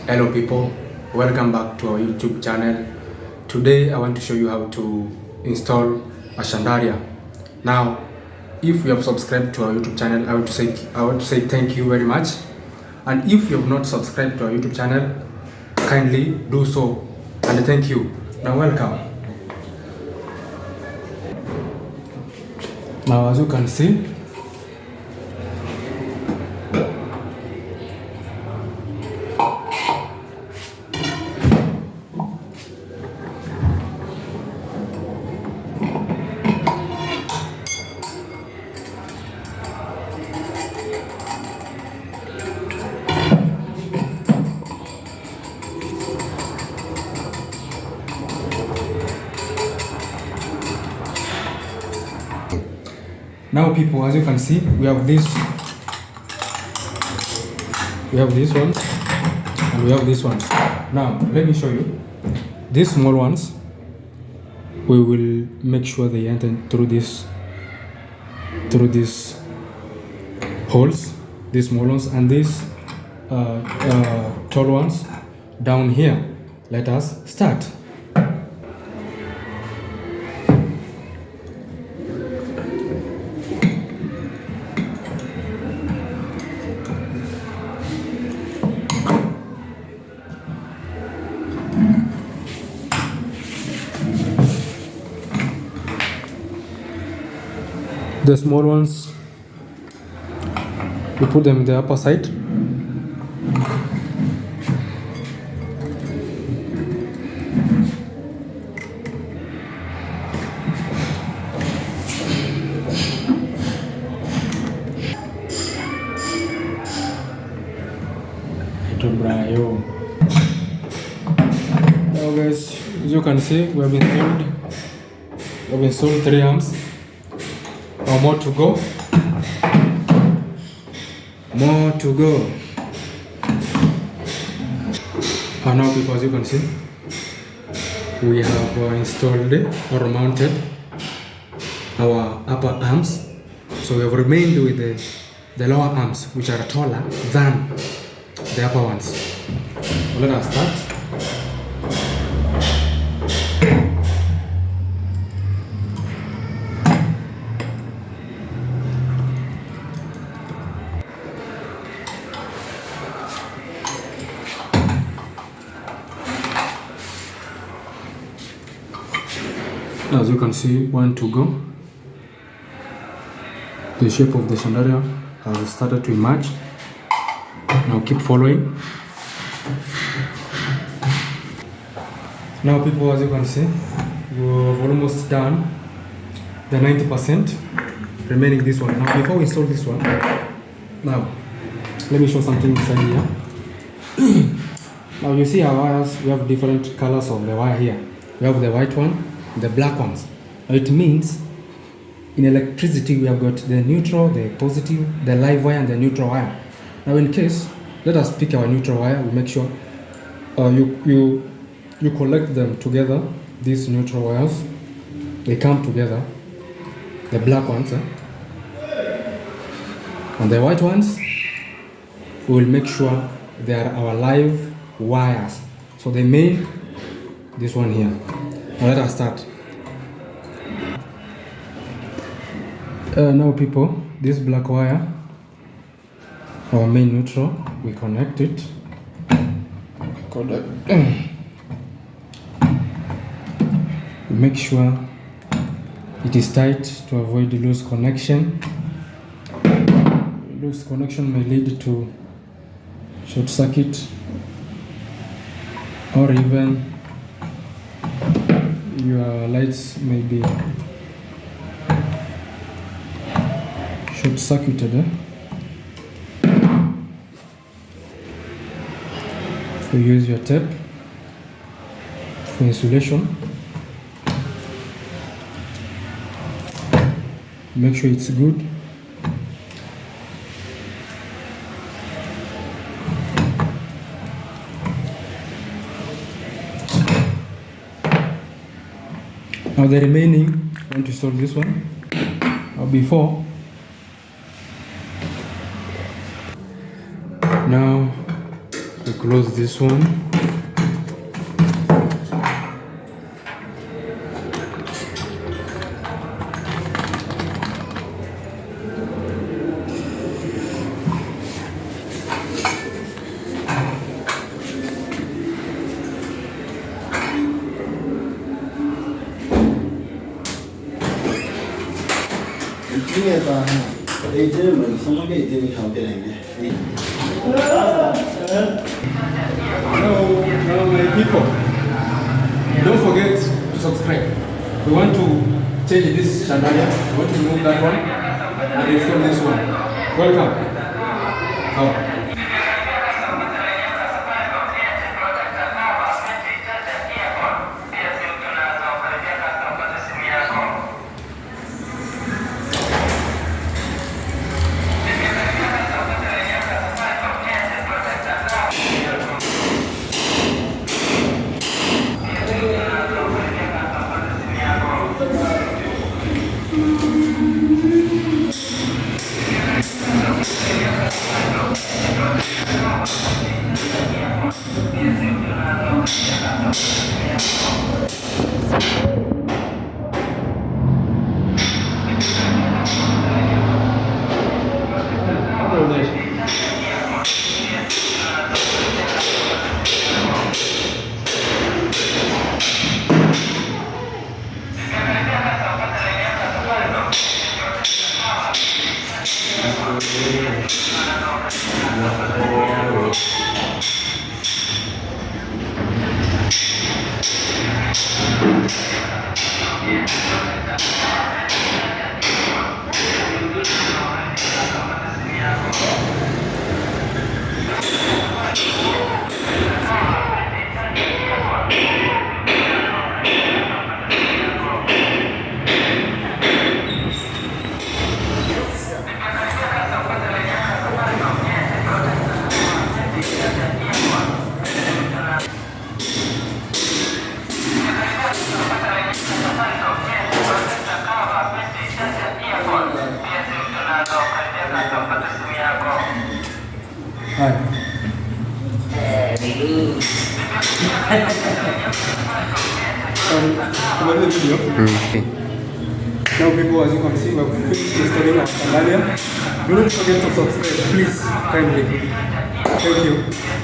Hello people, welcome back to our YouTube channel. Today I want to show you how to install a Chanderlier. Now, if you have subscribed to our YouTube channel, I want to say thank you very much. And if you have not subscribed to our YouTube channel, kindly do so. And thank you. Now welcome. Now as you can see, now people, as you can see, we have this one and we have this one. Now let me show you these small ones. We will make sure they enter through these holes, these small ones, and these tall ones down here. Let us start. The small ones, we put them in the upper side. Now guys, as you can see, we have installed 3 amps. More to go. And now people, as you can see, we have installed or mounted our upper arms. So we have remained with the lower arms, which are taller than the upper ones. So let us start. As you can see, 1 to go. The shape of the Chanderlier has started to emerge. Now keep following. Now people, as you can see, we've almost done the 90%, remaining this one. Now before we install this one, now let me show something inside here. Now you see our wires, we have different colors of the wire here. We have the white one, the black ones. Now it means in electricity we have got the neutral, the positive, the live wire and the neutral wire. Now in case, let us pick our neutral wire. We make sure you collect them together. These neutral wires, they come together, the black ones, and the white ones, we will make sure they are our live wires. So they make this one here. Now let us start. Now people, this black wire, our main neutral, we connect it. We make sure it is tight to avoid loose connection. Loose connection may lead to short circuit or even your lights may be short circuited. You use your tape for insulation. Make sure it's good. Now the remaining want to install this one. Before, now we close this one. Now my people, don't forget to subscribe. We want to change this Chanderlier. We want to remove that one and install this one. Welcome. Oh. Now people, as you can see, we have finished installing our Chanderlier. Do not forget to subscribe, please, kindly. Thank you.